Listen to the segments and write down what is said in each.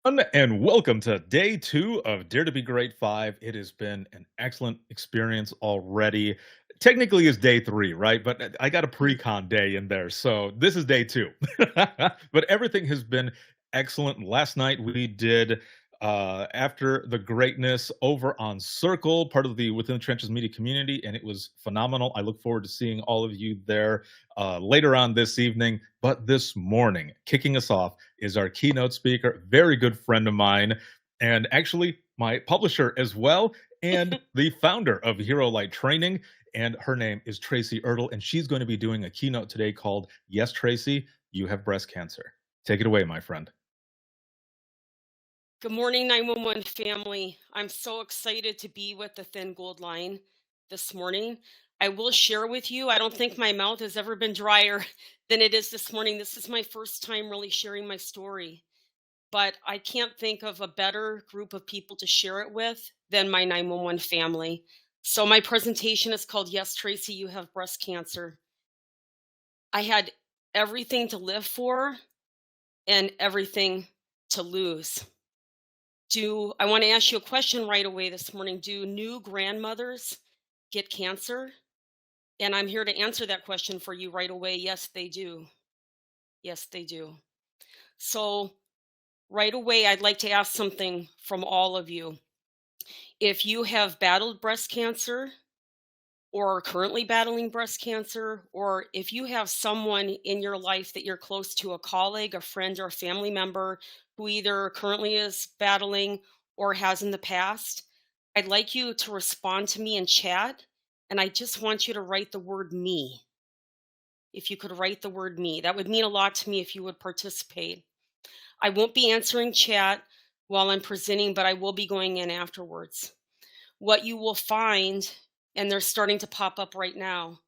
And welcome to day 2 of Dare to Be Great 5. It has been an excellent experience already. Technically, it's day 3, right? But I got a pre-con day in there, so this is day 2. But everything has been excellent. Last night we did After the Greatness over on Circle, part of the Within the Trenches media community, and it was phenomenal. I look forward to seeing all of you there later on this evening. But this morning, kicking us off, is our keynote speaker, very good friend of mine, and actually my publisher as well, and the founder of HeroLight Training. And her name is Tracy Ertl, and she's going to be doing a keynote today called Yes, Tracy, You Have Breast Cancer. Take it away, my friend. Good morning, 911 family. I'm so excited to be with the Thin Gold Line this morning. I will share with you, I don't think my mouth has ever been drier than it is this morning. This is my first time really sharing my story, but I can't think of a better group of people to share it with than my 911 family. So my presentation is called Yes, Tracy, You Have Breast Cancer. I had everything to live for and everything to lose. I want to ask you a question right away this morning. Do new grandmothers get cancer? And I'm here to answer that question for you right away. Yes, they do. Yes, they do. So right away, I'd like to ask something from all of you. If you have battled breast cancer or are currently battling breast cancer, or if you have someone in your life that you're close to, a colleague, a friend, or a family member who either currently is battling or has in the past, I'd like you to respond to me in chat, and I just want you to write the word me. If you could write the word me, that would mean a lot to me if you would participate. I won't be answering chat while I'm presenting, but I will be going in afterwards. What you will find, and they're starting to pop up right now,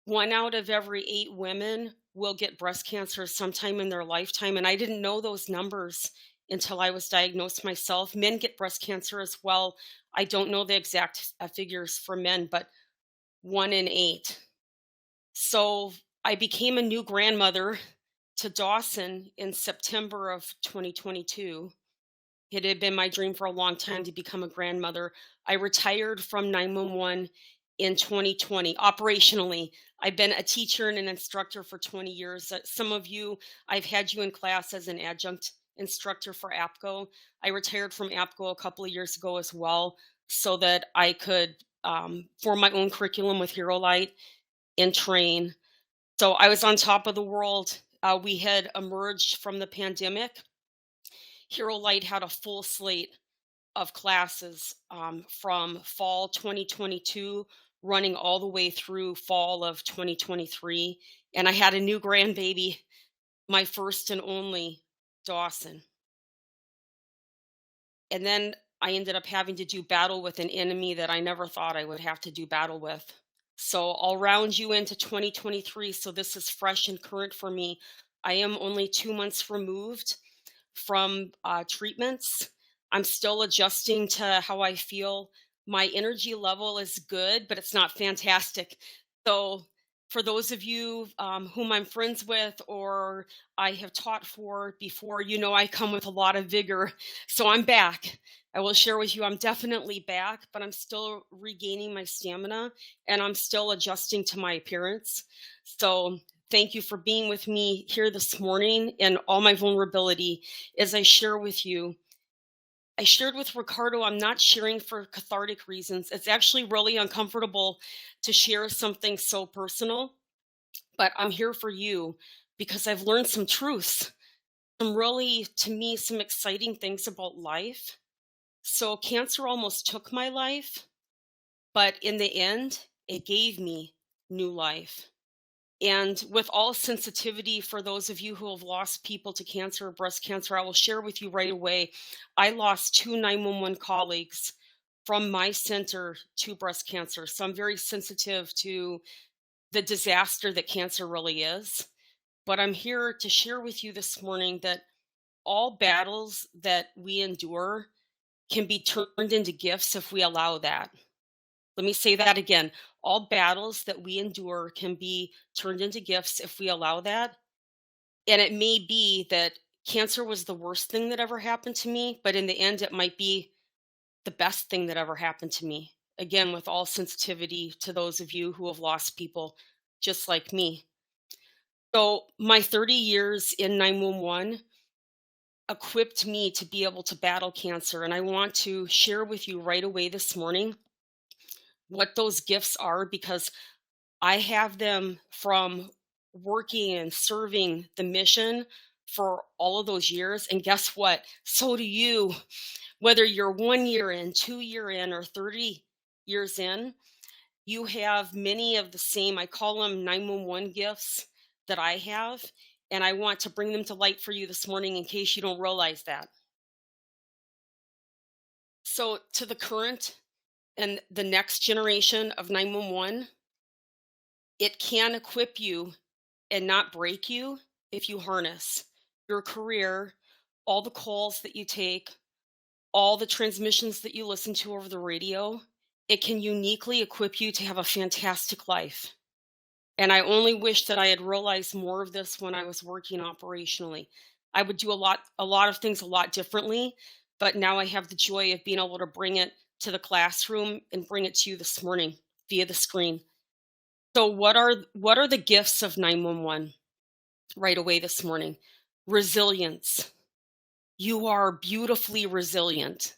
1 out of every 8 women will get breast cancer sometime in their lifetime. And I didn't know those numbers until I was diagnosed myself. Men get breast cancer as well. I don't know the exact figures for men, but 1 in 8. So I became a new grandmother to Dawson in September of 2022. It had been my dream for a long time to become a grandmother. I retired from 911 in 2020. Operationally, I've been a teacher and an instructor for 20 years. Some of you, I've had you in class as an adjunct instructor for APCO. I retired from APCO a couple of years ago as well, so that I could form my own curriculum with HeroLight and train. So I was on top of the world. We had emerged from the pandemic. HeroLight had a full slate of classes from fall 2022 running all the way through fall of 2023. And I had a new grandbaby, my first and only, Dawson. And then I ended up having to do battle with an enemy that I never thought I would have to do battle with. So I'll round you into 2023. So this is fresh and current for me. I am only 2 months removed from treatments. I'm still adjusting to how I feel. My energy level is good, but it's not fantastic. So for those of you whom I'm friends with or I have taught for before, you know I come with a lot of vigor. So I'm back. I will share with you, I'm definitely back, but I'm still regaining my stamina and I'm still adjusting to my appearance. So thank you for being with me here this morning and all my vulnerability as I share with you. I shared with Ricardo, I'm not sharing for cathartic reasons. It's actually really uncomfortable to share something so personal, but I'm here for you because I've learned some truths, some really, to me, some exciting things about life. So cancer almost took my life, but in the end, it gave me new life. And with all sensitivity, for those of you who have lost people to cancer or breast cancer, I will share with you right away. I lost 2 911 colleagues from my center to breast cancer. So I'm very sensitive to the disaster that cancer really is. But I'm here to share with you this morning that all battles that we endure can be turned into gifts if we allow that. Let me say that again. All battles that we endure can be turned into gifts if we allow that. And it may be that cancer was the worst thing that ever happened to me, but in the end, it might be the best thing that ever happened to me. Again, with all sensitivity to those of you who have lost people just like me. So, my 30 years in 911 equipped me to be able to battle cancer. And I want to share with you right away this morning what those gifts are because I have them from working and serving the mission for all of those years. And guess what? So do you. Whether you're 1 year in, 2 year in, or 30 years in, you have many of the same, I call them 911 gifts that I have. And I want to bring them to light for you this morning in case you don't realize that. So, to the current and the next generation of 911, it can equip you and not break you if you harness your career, all the calls that you take, all the transmissions that you listen to over the radio. It can uniquely equip you to have a fantastic life. And I only wish that I had realized more of this when I was working operationally. I would do a lot of things a lot differently, but now I have the joy of being able to bring it to the classroom and bring it to you this morning via the screen. So what are the gifts of 911 right away this morning? Resilience. You are beautifully resilient.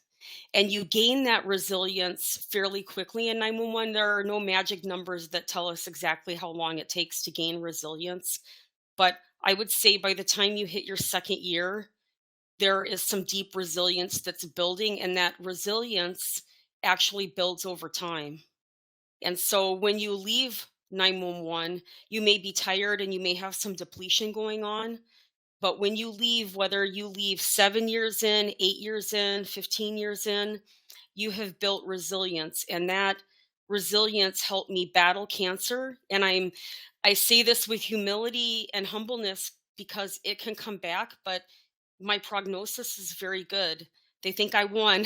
And you gain that resilience fairly quickly in 911. There are no magic numbers that tell us exactly how long it takes to gain resilience. But I would say by the time you hit your second year, there is some deep resilience that's building, and that resilience actually builds over time. And so when you leave 911, you may be tired and you may have some depletion going on. But when you leave, whether you leave 7 years in, 8 years in, 15 years in, you have built resilience. And that resilience helped me battle cancer. And I say this with humility and humbleness because it can come back, but my prognosis is very good. They think I won.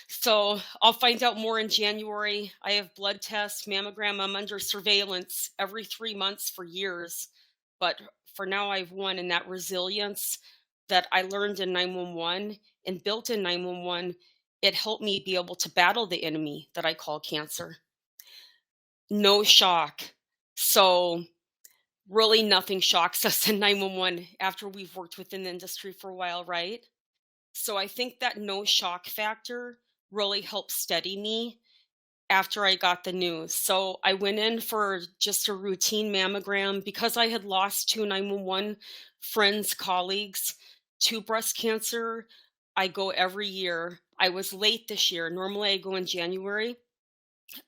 So I'll find out more in January. I have blood tests, mammogram. I'm under surveillance every 3 months for years. But for now, I've won. And that resilience that I learned in 911 and built in 911, it helped me be able to battle the enemy that I call cancer. No shock. So really nothing shocks us in 911 after we've worked within the industry for a while, right? So I think that no shock factor really helped steady me after I got the news. So I went in for just a routine mammogram because I had lost two 911 friends, colleagues to breast cancer. I go every year. I was late this year. Normally I go in January.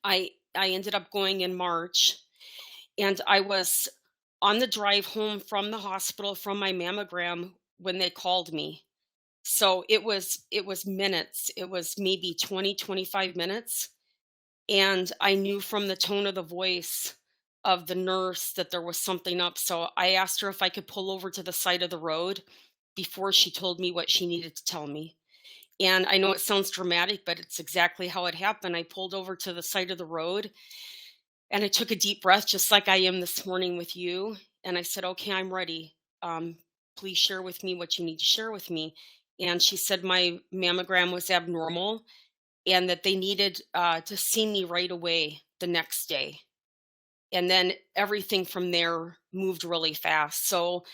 I ended up going in March, and I was on the drive home from the hospital from my mammogram when they called me. So it was minutes. It was maybe 20, 25 minutes. And I knew from the tone of the voice of the nurse that there was something up. So I asked her if I could pull over to the side of the road before she told me what she needed to tell me. And I know it sounds dramatic, but it's exactly how it happened. I pulled over to the side of the road and I took a deep breath, just like I am this morning with you. And I said, okay, I'm ready. Please share with me what you need to share with me. And she said my mammogram was abnormal and that they needed to see me right away the next day. And then everything from there moved really fast. So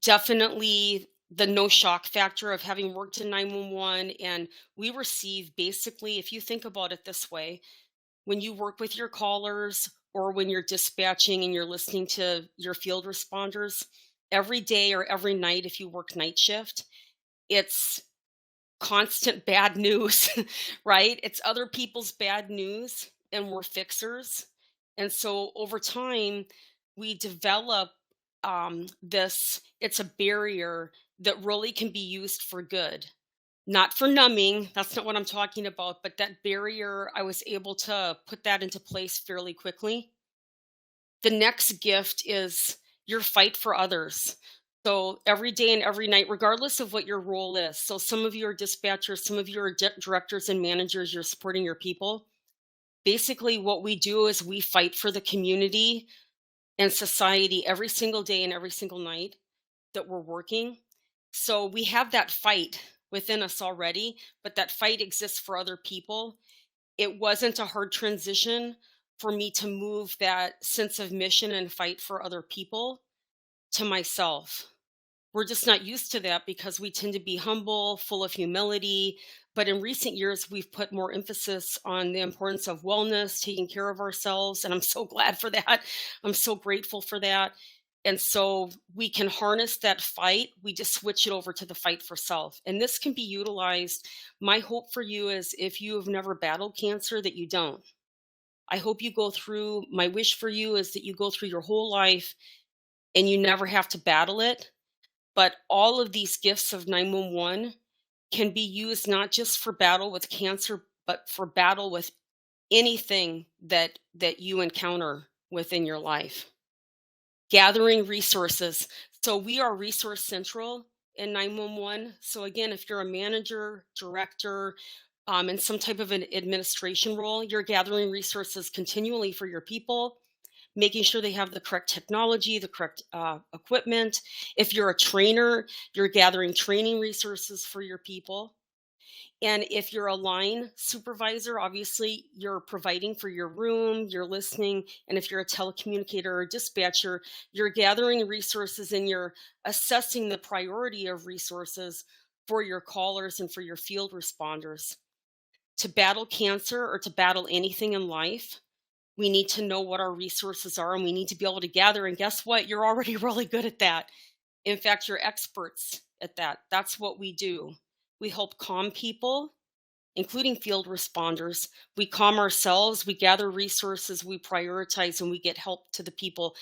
definitely the no shock factor of having worked in 911. And we receive basically, if you think about it this way, when you work with your callers or when you're dispatching and you're listening to your field responders, every day or every night, if you work night shift, it's constant bad news, right? It's other people's bad news, and we're fixers. And so over time, we develop this, it's a barrier that really can be used for good. Not for numbing, that's not what I'm talking about, but that barrier, I was able to put that into place fairly quickly. The next gift is your fight for others. So every day and every night, regardless of what your role is. So some of you are dispatchers, some of you are directors and managers, you're supporting your people. Basically, what we do is we fight for the community and society every single day and every single night that we're working. So we have that fight within us already, but that fight exists for other people. It wasn't a hard transition for me to move that sense of mission and fight for other people to myself. We're just not used to that because we tend to be humble, full of humility. But in recent years, we've put more emphasis on the importance of wellness, taking care of ourselves. And I'm so glad for that. I'm so grateful for that. And so we can harness that fight. We just switch it over to the fight for self. And this can be utilized. My hope for you is if you have never battled cancer, that you don't. I hope you go through, my wish for you is that you go through your whole life and you never have to battle it, but all of these gifts of 911 can be used not just for battle with cancer, but for battle with anything that you encounter within your life. Gathering resources. So we are resource central in 911. So again, if you're a manager, director, in some type of an administration role, you're gathering resources continually for your people, making sure they have the correct technology, the correct equipment. If you're a trainer, you're gathering training resources for your people. And if you're a line supervisor, obviously you're providing for your room, you're listening. And if you're a telecommunicator or dispatcher, you're gathering resources and you're assessing the priority of resources for your callers and for your field responders. To battle cancer or to battle anything in life, we need to know what our resources are and we need to be able to gather. And guess what? You're already really good at that. In fact, you're experts at that. That's what we do. We help calm people, including field responders. We calm ourselves, we gather resources, we prioritize, and we get help to the people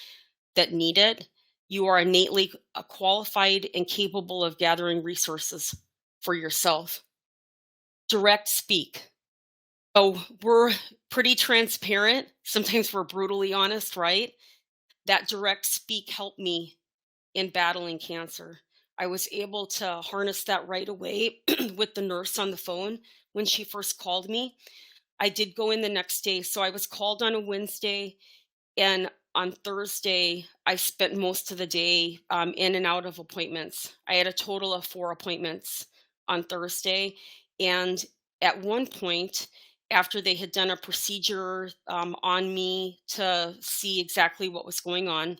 that need it. You are innately qualified and capable of gathering resources for yourself. Direct speak. Oh, we're pretty transparent. Sometimes we're brutally honest, right? That direct speak helped me in battling cancer. I was able to harness that right away with the nurse on the phone when she first called me. I did go in the next day. So I was called on a Wednesday, and on Thursday, I spent most of the day in and out of appointments. I had a total of 4 appointments on Thursday. And at one point, after they had done a procedure on me to see exactly what was going on,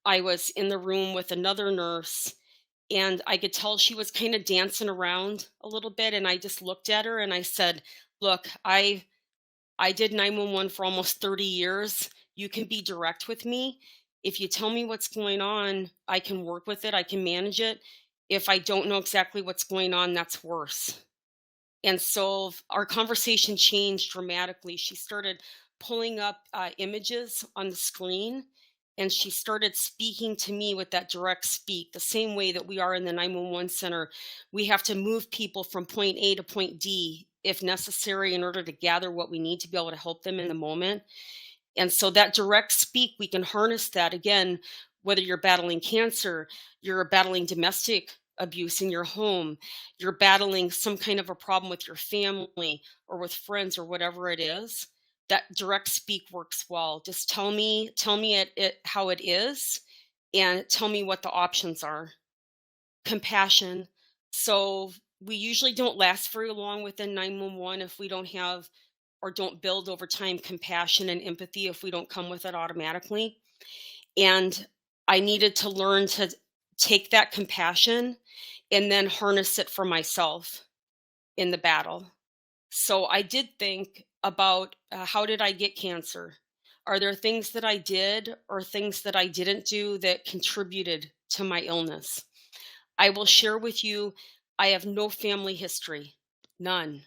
I was in the room with another nurse and I could tell she was kind of dancing around a little bit. And I just looked at her and I said, "Look, I did 911 for almost 30 years. You can be direct with me. If you tell me what's going on, I can work with it, I can manage it. If I don't know exactly what's going on, that's worse." And so our conversation changed dramatically. She started pulling up images on the screen and she started speaking to me with that direct speak, the same way that we are in the 911 center. We have to move people from point A to point D if necessary in order to gather what we need to be able to help them in the moment. And so that direct speak, we can harness that again, whether you're battling cancer, you're battling domestic abuse in your home, you're battling some kind of a problem with your family or with friends or whatever it is. That direct speak works well. Just tell me it how it is and tell me what the options are. Compassion. So we usually don't last very long within 911 if we don't have or don't build over time compassion and empathy, if we don't come with it automatically. And I needed to learn to take that compassion and then harness it for myself in the battle. So I did think about how did I get cancer? Are there things that I did or things that I didn't do that contributed to my illness? I will share with you, I have no family history, none.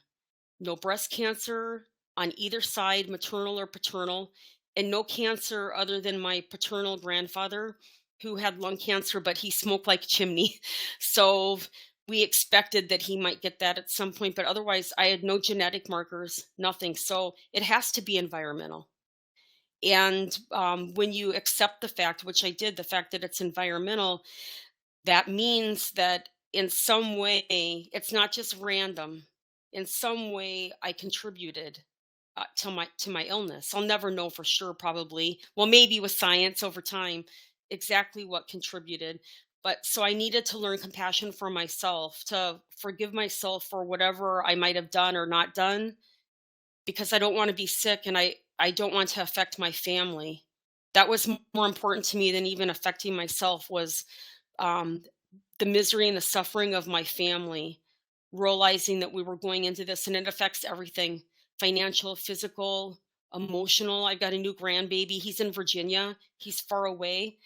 No breast cancer on either side, maternal or paternal, and no cancer other than my paternal grandfather who had lung cancer, but he smoked like a chimney. So we expected that he might get that at some point, but otherwise, I had no genetic markers, nothing. So it has to be environmental. And when you accept the fact, which I did, the fact that it's environmental, that means that in some way, it's not just random. In some way, I contributed to my illness. I'll never know for sure, probably. Well, maybe with science over time, exactly what contributed. But so I needed to learn compassion for myself, to forgive myself for whatever I might have done or not done, because I don't want to be sick and I don't want to affect my family. That was more important to me than even affecting myself was um, the misery and the suffering of my family, realizing that we were going into this and it affects everything: financial, physical, emotional. I've got a new grandbaby. He's in Virginia, he's far away.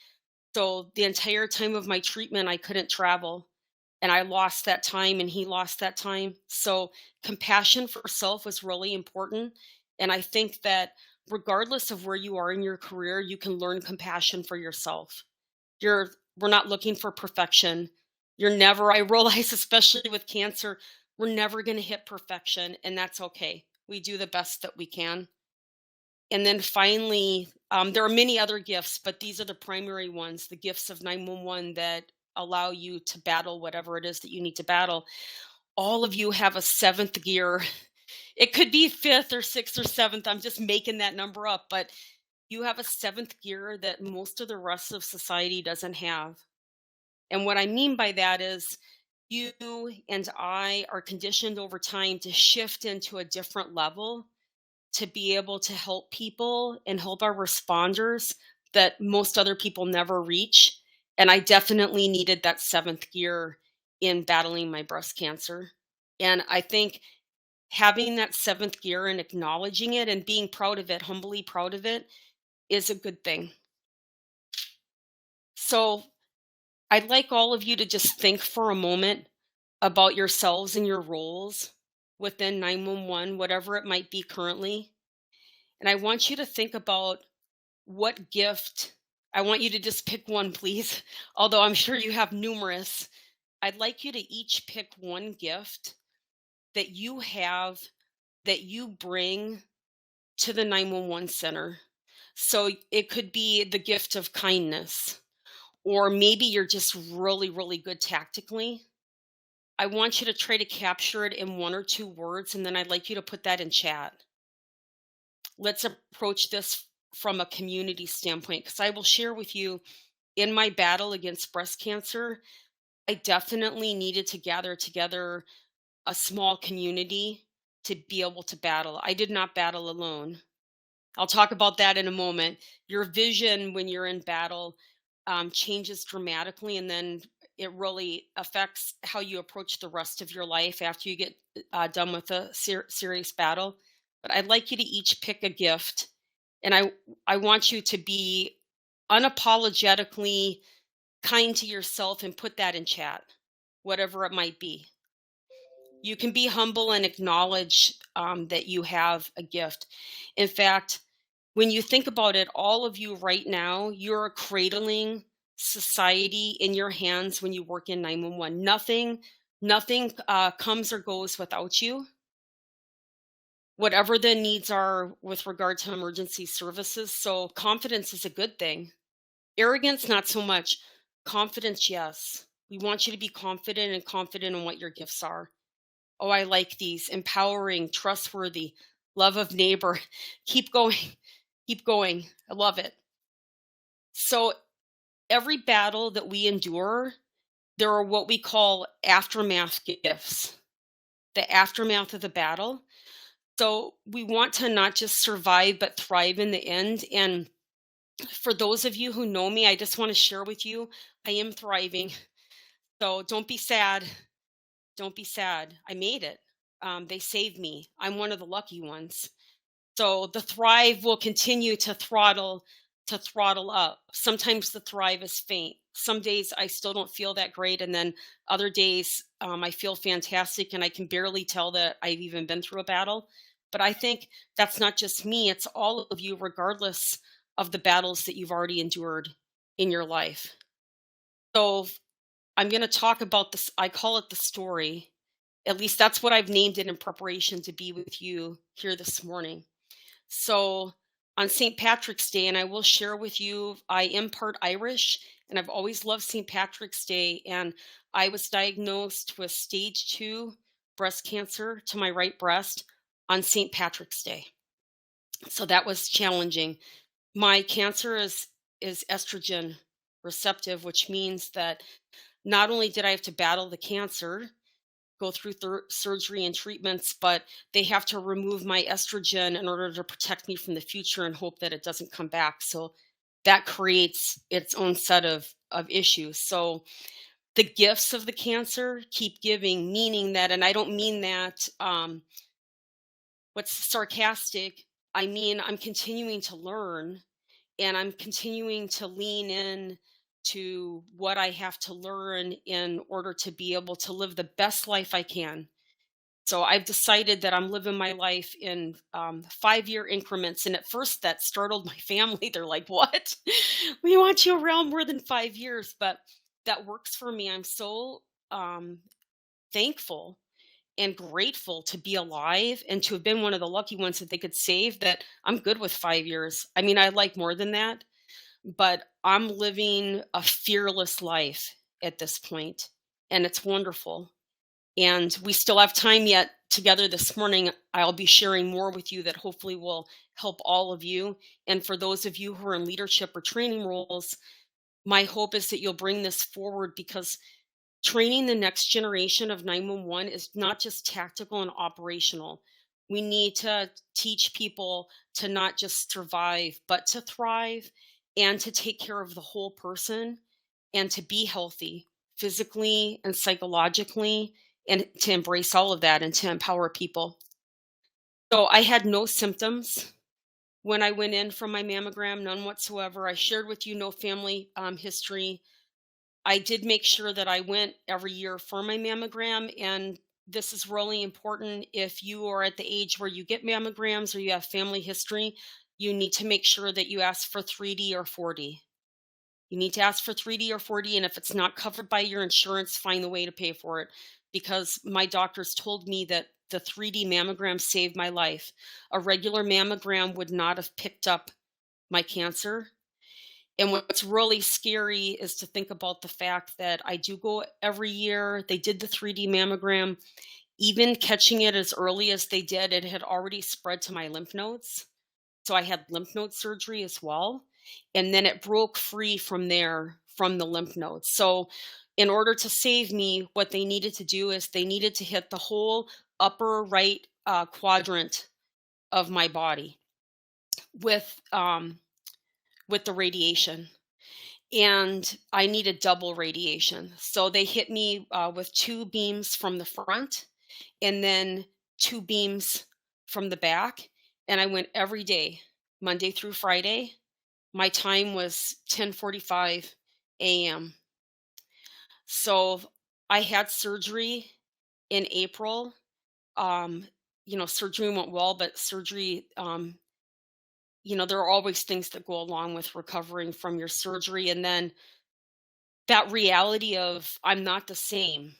So the entire time of my treatment, I couldn't travel. And I lost that time and he lost that time. So compassion for self was really important. And I think that regardless of where you are in your career, you can learn compassion for yourself. You're We're not looking for perfection. You're never, I realize, especially with cancer, we're never going to hit perfection, and that's okay. We do the best that we can. And then finally, there are many other gifts, but these are the primary ones, the gifts of 911 that allow you to battle whatever it is that you need to battle. All of you have a seventh gear. It could be fifth or sixth or seventh. I'm just making that number up, but you have a seventh gear that most of the rest of society doesn't have. And what I mean by that is you and I are conditioned over time to shift into a different level to be able to help people and help our responders that most other people never reach. And I definitely needed that seventh gear in battling my breast cancer. And I think having that seventh gear and acknowledging it and being proud of it, humbly proud of it, is a good thing. So I'd like all of you to just think for a moment about yourselves and your roles within 911, whatever it might be currently. And I want you to think about what gift. I want you to just pick one, please. Although I'm sure you have numerous. I'd like you to each pick one gift that you have that you bring to the 911 center. So it could be the gift of kindness, or maybe you're just really, really good tactically. I want you to try to capture it in one or two words, and then I'd like you to put that in chat. Let's approach this from a community standpoint, because I will share with you in my battle against breast cancer, I definitely needed to gather together a small community to be able to battle. I did not battle alone. I'll talk about that in a moment. Your vision when you're in battle changes dramatically, and then it really affects how you approach the rest of your life after you get done with a serious battle. But I'd like you to each pick a gift, and I want you to be unapologetically kind to yourself and put that in chat, whatever it might be. You can be humble and acknowledge that you have a gift. In fact, when you think about it, all of you right now, you're cradling society in your hands when you work in 911. Nothing comes or goes without you. Whatever the needs are with regard to emergency services. So confidence is a good thing. Arrogance, not so much. Confidence, yes. We want you to be confident and confident in what your gifts are. Oh, I like these: empowering, trustworthy, love of neighbor. Keep going. Keep going. I love it. So every battle that we endure, there are what we call aftermath gifts, the aftermath of the battle. So we want to not just survive, but thrive in the end. And for those of you who know me, I just want to share with you, I am thriving. So don't be sad. Don't be sad. I made it. They saved me. I'm one of the lucky ones. So the thrive will continue to throttle up. Sometimes the thrive is faint. Some days I still don't feel that great, and then other days I feel fantastic, and I can barely tell that I've even been through a battle. But I think that's not just me; it's all of you, regardless of the battles that you've already endured in your life. So I'm going to talk about this. I call it the story. At least that's what I've named it in preparation to be with you here this morning. So on St. Patrick's Day, and I will share with you, I am part Irish, and I've always loved St. Patrick's Day. And I was diagnosed with stage 2 breast cancer to my right breast on St. Patrick's Day. So that was challenging. My cancer is estrogen receptive, which means that not only did I have to battle the cancer, go through surgery and treatments, but they have to remove my estrogen in order to protect me from the future and hope that it doesn't come back. So that creates its own set of issues. So the gifts of the cancer keep giving, meaning that, and I don't mean that what's sarcastic. I mean, I'm continuing to learn and I'm continuing to lean in to what I have to learn in order to be able to live the best life I can. So I've decided that I'm living my life in 5-year increments. And at first that startled my family. They're like, what? We want you around more than 5 years. But that works for me. I'm so um, thankful and grateful to be alive and to have been one of the lucky ones that they could save, that I'm good with 5 years. I mean, I like more than that, but I'm living a fearless life at this point, and it's wonderful. And we still have time yet together this morning. I'll be sharing more with you that hopefully will help all of you. And for those of you who are in leadership or training roles, my hope is that you'll bring this forward, because training the next generation of 911 is not just tactical and operational. We need to teach people to not just survive, but to thrive and to take care of the whole person and to be healthy physically and psychologically, and to embrace all of that and to empower people. So I had no symptoms when I went in from my mammogram, none whatsoever. I shared with you no family history. I did make sure that I went every year for my mammogram, and this is really important. If you are at the age where you get mammograms or you have family history, you need to make sure that you ask for 3D or 4D. You need to ask for 3D or 4D, and if it's not covered by your insurance, find a way to pay for it, because my doctors told me that the 3D mammogram saved my life. A regular mammogram would not have picked up my cancer. And what's really scary is to think about the fact that I do go every year. They did the 3D mammogram. Even catching it as early as they did, it had already spread to my lymph nodes. So I had lymph node surgery as well. And then it broke free from there, from the lymph nodes. So in order to save me, what they needed to do is they needed to hit the whole upper right quadrant of my body with the radiation, and I needed double radiation. So they hit me with 2 beams from the front and then 2 beams from the back. And I went every day, Monday through Friday. My time was 10:45 a.m. So I had surgery in April. Um, surgery went well, but surgery, there are always things that go along with recovering from your surgery. And then that reality of I'm not the same.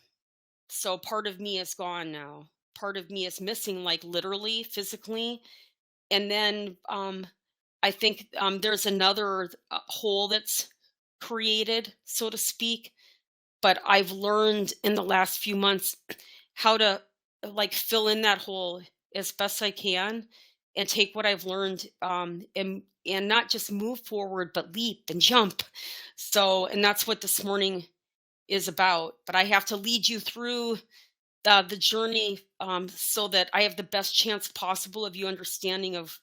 So part of me is gone now. Part of me is missing, like literally, physically. And then I think there's another hole that's created, so to speak. But I've learned in the last few months how to like fill in that hole as best I can and take what I've learned and not just move forward, but leap and jump. So, and that's what this morning is about. But I have to lead you through the journey so that I have the best chance possible of you understanding of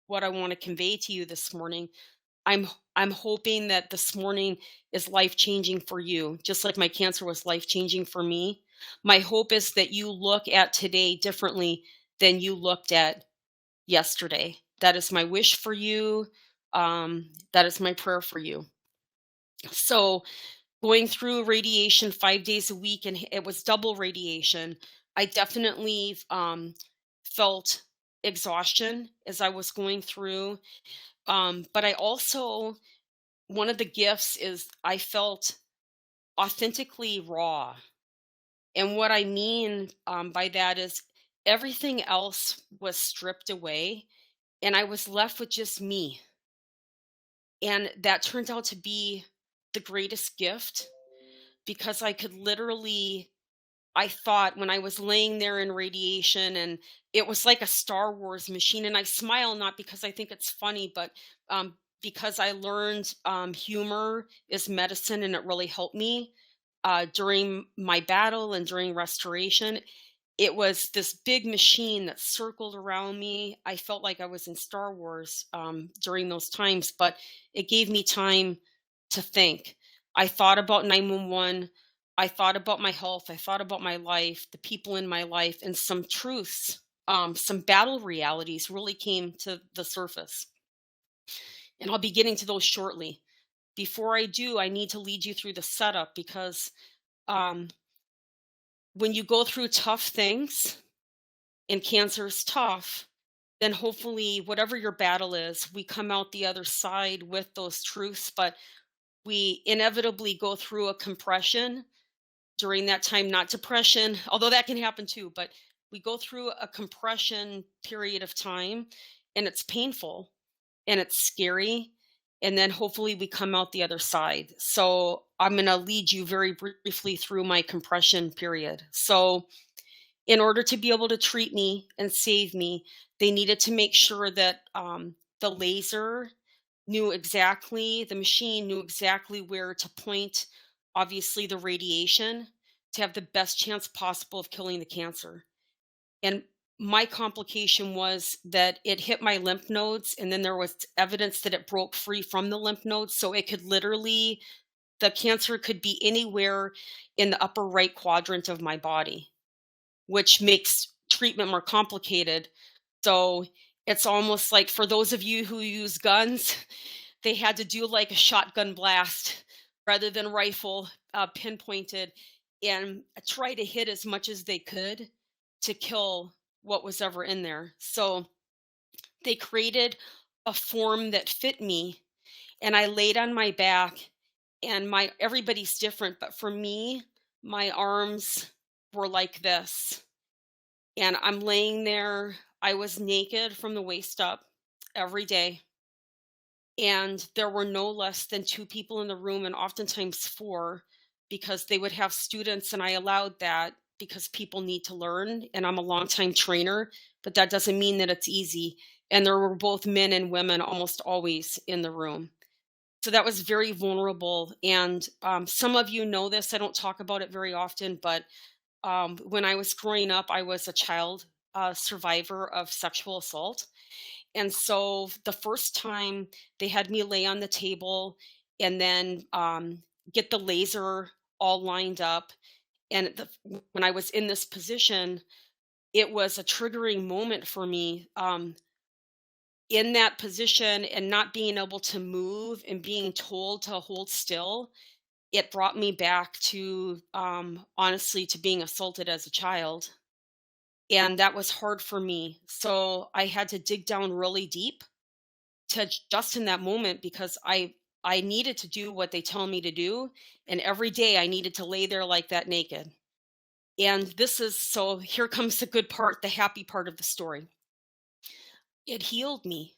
what I want to convey to you this morning. I'm hoping that this morning is life changing for you, just like my cancer was life changing for me. My hope is that you look at today differently than you looked at yesterday. That is my wish for you. That is my prayer for you. So, going through radiation 5 days a week, and it was double radiation, I definitely felt exhaustion as I was going through. But I also, one of the gifts is I felt authentically raw. And what I mean by that is everything else was stripped away and I was left with just me. And that turned out to be the greatest gift, because I could literally, I thought when I was laying there in radiation, and it was like a Star Wars machine. And I smile not because I think it's funny, but because I learned humor is medicine and it really helped me during my battle and during restoration. It was this big machine that circled around me. I felt like I was in Star Wars during those times, but it gave me time to think. I thought about 911. I thought about my health. I thought about my life, the people in my life, and some truths, some battle realities really came to the surface. And I'll be getting to those shortly. Before I do, I need to lead you through the setup because um, when you go through tough things, and cancer is tough, then hopefully, whatever your battle is, we come out the other side with those truths. But we inevitably go through a compression during that time, not depression, although that can happen too. But we go through a compression period of time, and it's painful and it's scary. And then hopefully we come out the other side. So I'm going to lead you very briefly through my compression period. So, in order to be able to treat me and save me, they needed to make sure that the laser the machine knew exactly where to point, obviously, the radiation to have the best chance possible of killing the cancer. And my complication was that it hit my lymph nodes, and then there was evidence that it broke free from the lymph nodes. So it could literally, the cancer could be anywhere in the upper right quadrant of my body, which makes treatment more complicated. So it's almost like for those of you who use guns, they had to do like a shotgun blast rather than rifle pinpointed and try to hit as much as they could to kill what was ever in there. So they created a form that fit me, and I laid on my back, and my everybody's different, but for me, my arms were like this, and I'm laying there. I was naked from the waist up every day. And there were no less than two people in the room, and oftentimes four, because they would have students. And I allowed that because people need to learn. And I'm a longtime trainer, but that doesn't mean that it's easy. And there were both men and women almost always in the room. So that was very vulnerable. And some of you know this. I don't talk about it very often, but when I was growing up, I was a child survivor of sexual assault. And so the first time they had me lay on the table and then get the laser all lined up. And when I was in this position, it was a triggering moment for me. In that position and not being able to move and being told to hold still, it brought me back to honestly to being assaulted as a child. And that was hard for me. So I had to dig down really deep to just in that moment because I needed to do what they tell me to do, and every day I needed to lay there like that naked. And this is so here comes the good part, the happy part of the story. It healed me.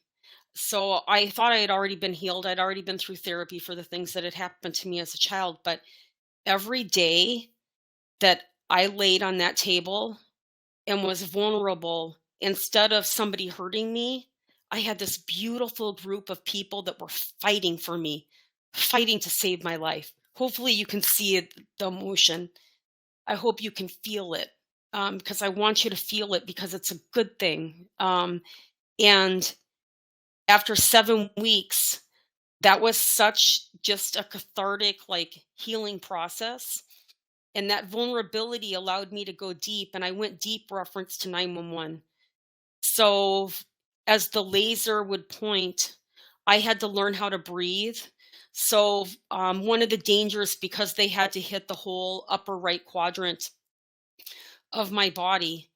So I thought I had already been healed. I'd already been through therapy for the things that had happened to me as a child, but every day that I laid on that table and was vulnerable, instead of somebody hurting me, I had this beautiful group of people that were fighting for me, fighting to save my life. Hopefully, you can see it, the emotion. I hope you can feel it because I want you to feel it because it's a good thing. And after 7 weeks, that was such just a cathartic, like healing process. And that vulnerability allowed me to go deep, and I went deep reference to 911. So as the laser would point, I had to learn how to breathe. So one of the dangers, because they had to hit the whole upper right quadrant of my body,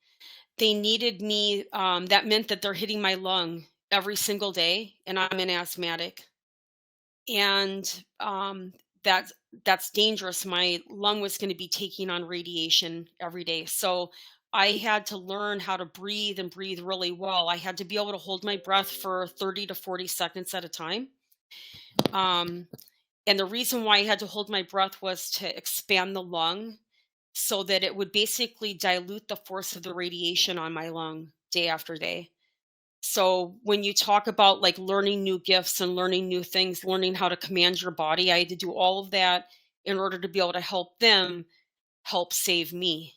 they needed me. That meant that they're hitting my lung every single day, and I'm an asthmatic. And that's dangerous. My lung was going to be taking on radiation every day. So I had to learn how to breathe and breathe really well. I had to be able to hold my breath for 30 to 40 seconds at a time. And the reason why I had to hold my breath was to expand the lung so that it would basically dilute the force of the radiation on my lung day after day. So when you talk about like learning new gifts and learning new things, learning how to command your body, I had to do all of that in order to be able to help them help save me.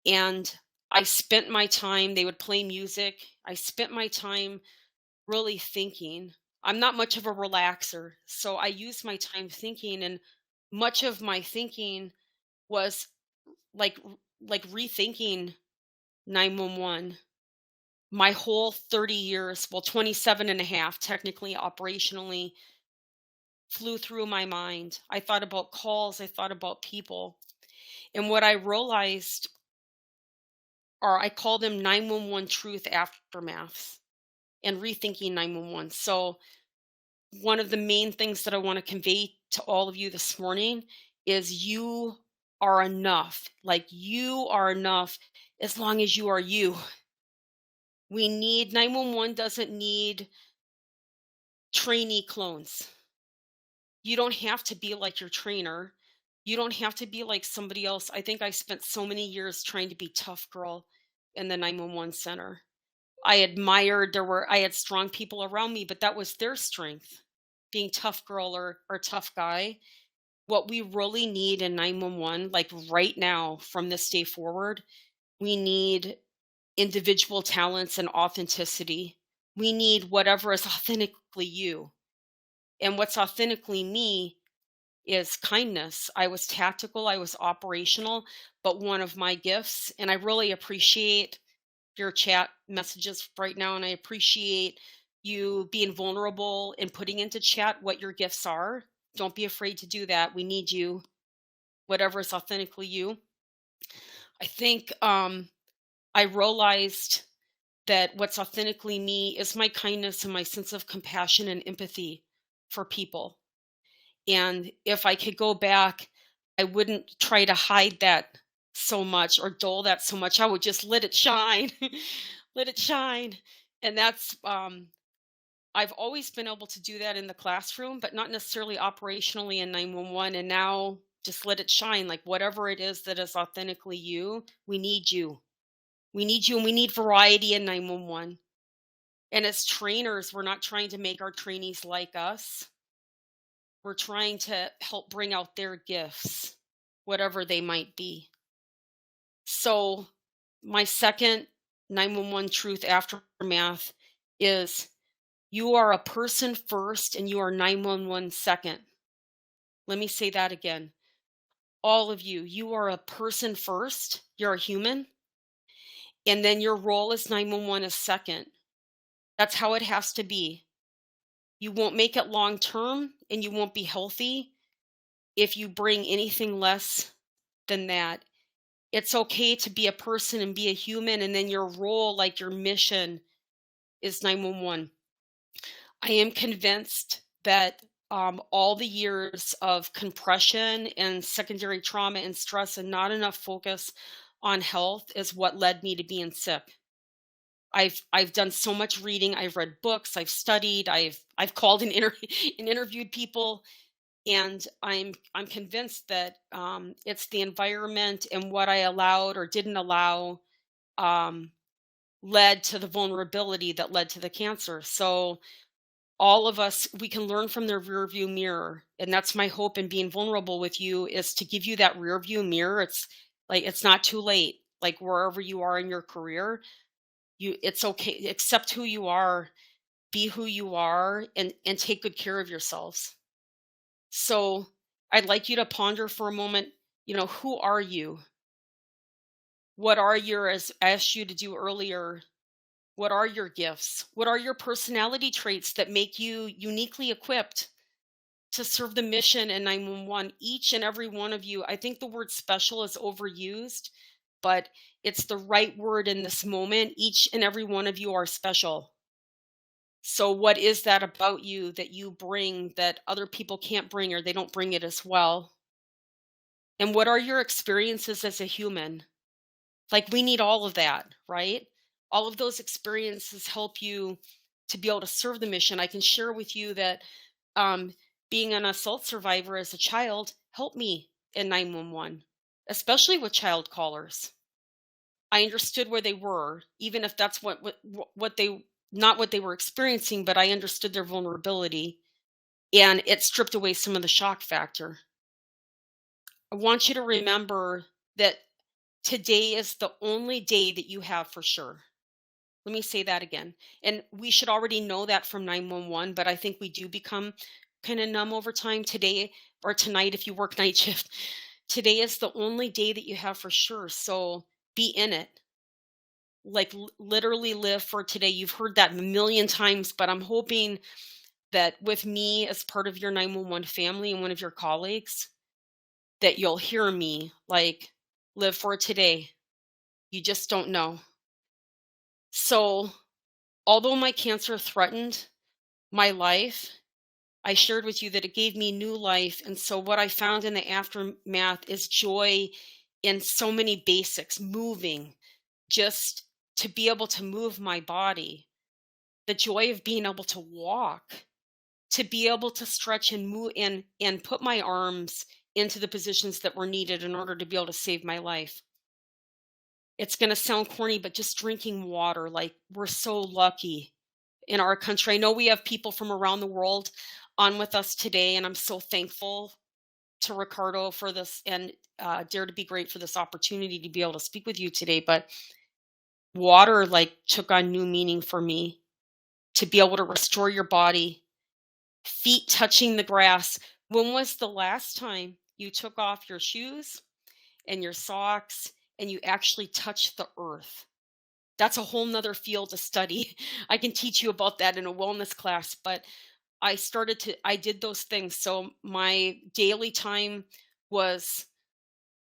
And I spent my time, they would play music. I spent my time really thinking. I'm not much of a relaxer, so I used my time thinking, and much of my thinking was like rethinking 911. My whole 30 years, well 27 and a half technically operationally, flew through my mind. I thought about calls, I thought about people. And what I realized are I call them 911 truth aftermaths and rethinking 911. So one of the main things that I want to convey to all of you this morning is you are enough. Like you are enough as long as you are you. We need 911 doesn't need trainee clones. You don't have to be like your trainer. You don't have to be like somebody else. I think I spent so many years trying to be tough girl in the 911 center. I had strong people around me, but that was their strength. Being tough girl or tough guy. What we really need in 911, like right now from this day forward, we need individual talents and authenticity. We need whatever is authentically you. And what's authentically me is kindness. I was tactical, I was operational, but one of my gifts, and I really appreciate your chat messages right now, and I appreciate you being vulnerable and putting into chat what your gifts are. Don't be afraid to do that. We need you, whatever is authentically you. I think I realized that what's authentically me is my kindness and my sense of compassion and empathy for people. And if I could go back, I wouldn't try to hide that so much or dull that so much. I would just let it shine, let it shine. And that's, I've always been able to do that in the classroom, but not necessarily operationally in 911. And now just let it shine. Like whatever it is that is authentically you, we need you. We need you and we need variety in 911. And as trainers, we're not trying to make our trainees like us. We're trying to help bring out their gifts, whatever they might be. So, my second 911 truth aftermath is you are a person first and you are 911 second. Let me say that again. All of you, you are a person first, you're a human, and then your role as 911 is second. That's how it has to be. You won't make it long term and you won't be healthy if you bring anything less than that. It's okay to be a person and be a human, and then your role, like your mission, is 911. I am convinced that all the years of compression and secondary trauma and stress and not enough focus on health is what led me to being sick. I've done so much reading. I've read books. I've studied. I've called and interviewed people, and I'm convinced that it's the environment and what I allowed or didn't allow um, led to the vulnerability that led to the cancer. So all of us, we can learn from the rear view mirror, and that's my hope in being vulnerable with you is to give you that rear view mirror. It's like it's not too late. Like wherever you are in your career, it's okay. Accept who you are, be who you are, and take good care of yourselves. So I'd like you to ponder for a moment, who are you? What are your, as I asked you to do earlier, what are your gifts? What are your personality traits that make you uniquely equipped to serve the mission in 911? Each and every one of you, I think the word special is overused, but it's the right word in this moment. Each and every one of you are special. So what is that about you that you bring that other people can't bring or they don't bring it as well? And what are your experiences as a human? Like we need all of that, right? All of those experiences help you to be able to serve the mission. I can share with you that being an assault survivor as a child helped me in 911, especially with child callers. I understood where they were, even if that's what not what they were experiencing, but I understood their vulnerability, and it stripped away some of the shock factor. I want you to remember that today is the only day that you have for sure. Let me say that again. And we should already know that from 911, but I think we do become kind of numb over time today or tonight if you work night shift. Today is the only day that you have for sure. So be in it. Like literally live for today. You've heard that a million times, but I'm hoping that with me as part of your 911 family and one of your colleagues, that you'll hear me like live for today. You just don't know. So, although my cancer threatened my life, I shared with you that it gave me new life. And so, what I found in the aftermath is joy in so many basics, moving, just to be able to move my body, the joy of being able to walk, to be able to stretch and move and put my arms into the positions that were needed in order to be able to save my life. It's going to sound corny, but just drinking water, like we're so lucky in our country. I know we have people from around the world on with us today, and I'm so thankful to Ricardo for this and Dare to Be Great for this opportunity to be able to speak with you today. But water like took on new meaning for me, to be able to restore your body, feet touching the grass. When was the last time you took off your shoes and your socks and you actually touched the earth? That's a whole nother field to study. I can teach you about that in a wellness class, but I did those things. So my daily time was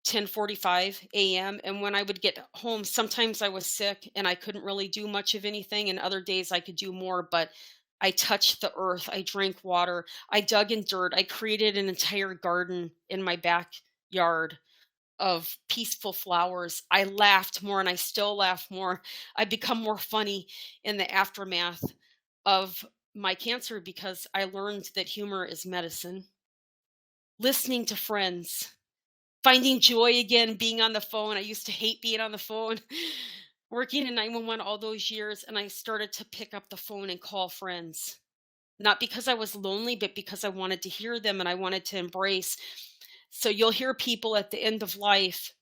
10:45 a.m. And when I would get home, sometimes I was sick and I couldn't really do much of anything. And other days I could do more, but I touched the earth. I drank water. I dug in dirt. I created an entire garden in my backyard of peaceful flowers. I laughed more and I still laugh more. I become more funny in the aftermath of my cancer because I learned that humor is medicine. Listening to friends, finding joy again, being on the phone. I used to hate being on the phone, working in 911 all those years, and I started to pick up the phone and call friends. Not because I was lonely, but because I wanted to hear them and I wanted to embrace. So you'll hear people at the end of life,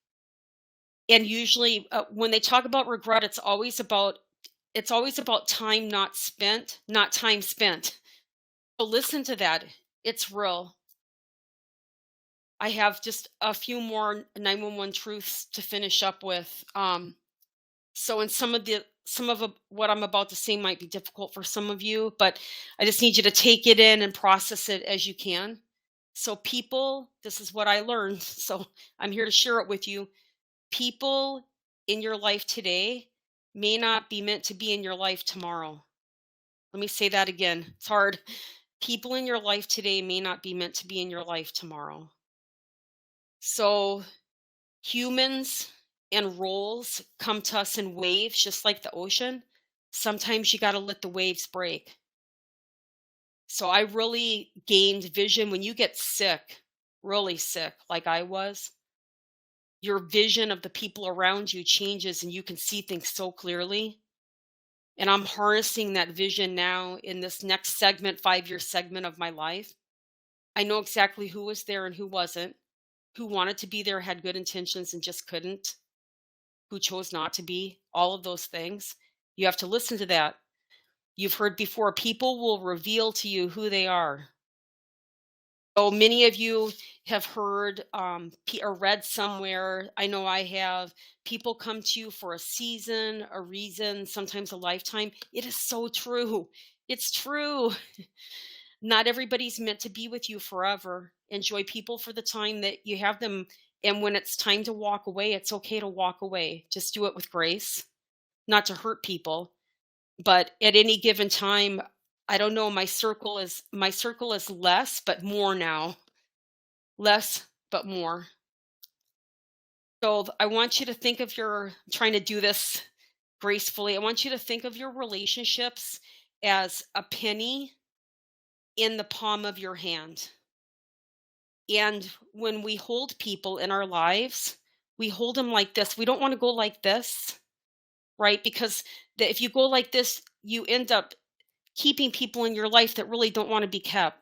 and usually when they talk about regret, it's always about time not spent, not time spent. So listen to that. It's real. I have just a few more 911 truths to finish up with. So in what I'm about to say might be difficult for some of you, but I just need you to take it in and process it as you can. So people, this is what I learned. So I'm here to share it with you. People in your life today may not be meant to be in your life tomorrow. Let me say that again. It's hard. People in your life today may not be meant to be in your life tomorrow. So humans and roles come to us in waves, just like the ocean. Sometimes you got to let the waves break. So I really gained vision when you get sick, really sick, like I was. Your vision of the people around you changes and you can see things so clearly. And I'm harnessing that vision now in this next segment, 5-year segment of my life. I know exactly who was there and who wasn't, who wanted to be there, had good intentions and just couldn't, who chose not to be, all of those things. You have to listen to that. You've heard before, people will reveal to you who they are. So many of you have heard or read somewhere, I know I have, people come to you for a season, a reason, sometimes a lifetime. It is so true. It's true. Not everybody's meant to be with you forever. Enjoy people for the time that you have them. And when it's time to walk away, it's okay to walk away. Just do it with grace, not to hurt people. But at any given time, I don't know, my circle is less but more now. Less but more. So I want you to think of I'm trying to do this gracefully. I want you to think of your relationships as a penny in the palm of your hand. And when we hold people in our lives, we hold them like this. We don't want to go like this, right? Because if you go like this, you end up keeping people in your life that really don't want to be kept.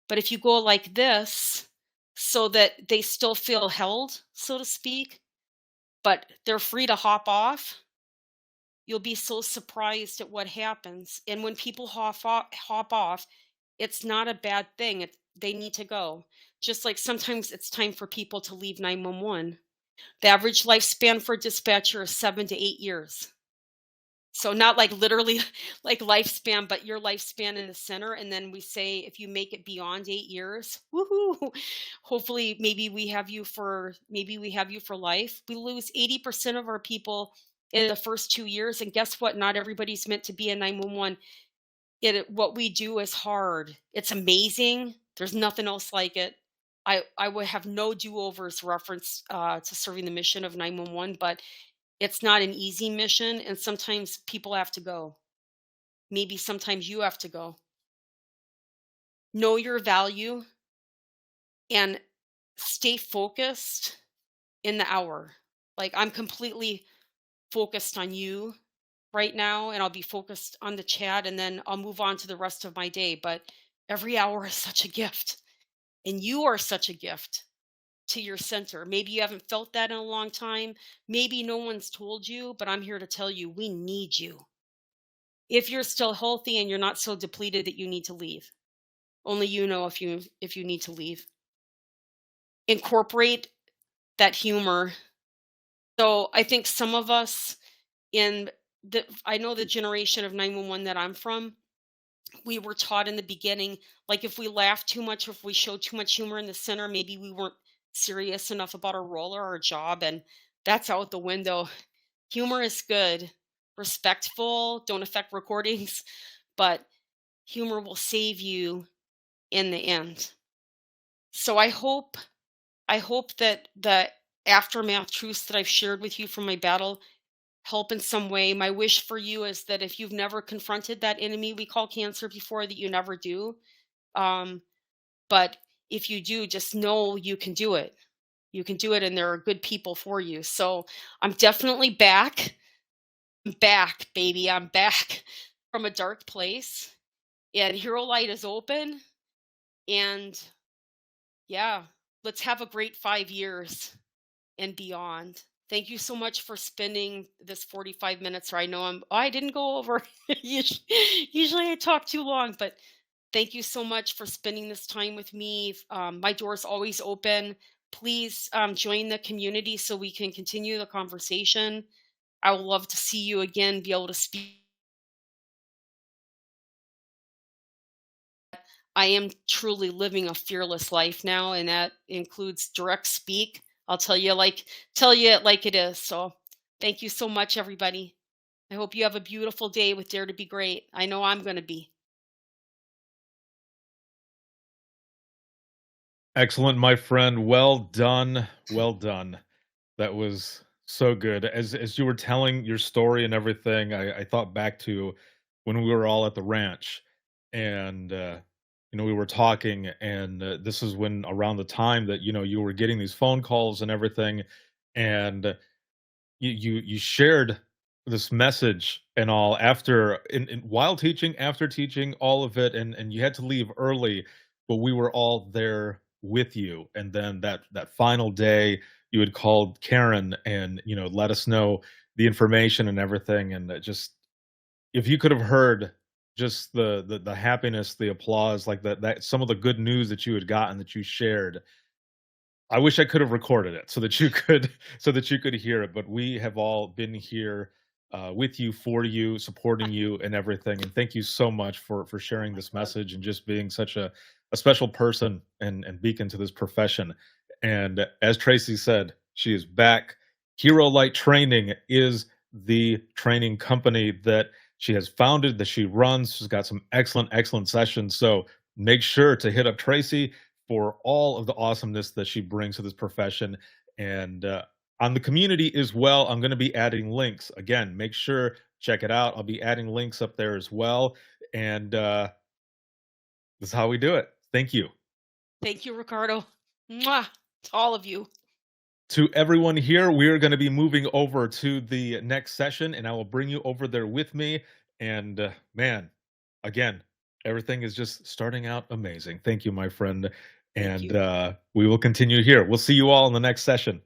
But if you go like this, so that they still feel held, so to speak, but they're free to hop off, you'll be so surprised at what happens. And when people hop off, it's not a bad thing. They need to go. Just like sometimes it's time for people to leave 911. The average lifespan for a dispatcher is 7 to 8 years. So not like literally like lifespan, but your lifespan in the center. And then we say if you make it beyond 8 years, woohoo! Hopefully, maybe we have you for life. We lose 80% of our people in the first 2 years, and guess what? Not everybody's meant to be a 911. What we do is hard. It's amazing. There's nothing else like it. I would have no do-overs reference to serving the mission of 911, but it's not an easy mission, and sometimes people have to go. Maybe sometimes you have to go. Know your value and stay focused in the hour. Like I'm completely focused on you right now, and I'll be focused on the chat, and then I'll move on to the rest of my day. But every hour is such a gift, and you are such a gift to your center. Maybe you haven't felt that in a long time. Maybe no one's told you, but I'm here to tell you we need you. If you're still healthy and you're not so depleted that you need to leave. Only you know if you need to leave. Incorporate that humor. So I think some of us I know the generation of 911 that I'm from, we were taught in the beginning, like if we laugh too much, or if we show too much humor in the center, maybe we weren't serious enough about our role or our job, and that's out the window. Humor is good, respectful, don't affect recordings, but humor will save you in the end. So I hope that the aftermath truths that I've shared with you from my battle help in some way. My wish for you is that if you've never confronted that enemy we call cancer before, that you never do. But if you do, just know you can do it. You can do it, and there are good people for you. So I'm definitely back. I'm back, baby. I'm back from a dark place. And HeroLight is open. And yeah, let's have a great 5 years and beyond. Thank you so much for spending this 45 minutes. Or I know I didn't go over. Usually I talk too long, but thank you so much for spending this time with me. My door is always open. Please join the community so we can continue the conversation. I would love to see you again, be able to speak. I am truly living a fearless life now, and that includes direct speak. I'll tell you it like it is. So thank you so much, everybody. I hope you have a beautiful day with Dare to Be Great. I know I'm going to be. Excellent, my friend. Well done. Well done. That was so good. As you were telling your story and everything, I thought back to when we were all at the ranch, and we were talking, and this is when around the time that you were getting these phone calls and everything, and you shared this message and all after while teaching, after teaching, all of it, and you had to leave early, but we were all there with you. And then that final day, you had called Karen and let us know the information and everything, and just if you could have heard just the happiness, the applause, like that some of the good news that you had gotten that you shared. I wish I could have recorded it so that you could hear it, but we have all been here with you, for you, supporting you, and everything. And thank you so much for sharing this message and just being such a special person and beacon to this profession. And as Tracy said, she is back. Hero Light Training is the training company that she has founded, that she runs. She's got some excellent sessions. So make sure to hit up Tracy for all of the awesomeness that she brings to this profession. And on the community as well, I'm going to be adding links. Again, make sure, check it out. I'll be adding links up there as well. And this is how we do it. Thank you. Thank you, Ricardo. Mwah, to all of you. To everyone here, we are going to be moving over to the next session, and I will bring you over there with me. And man, again, everything is just starting out amazing. Thank you, my friend. Thank And you. we will continue here. We'll see you all in the next session.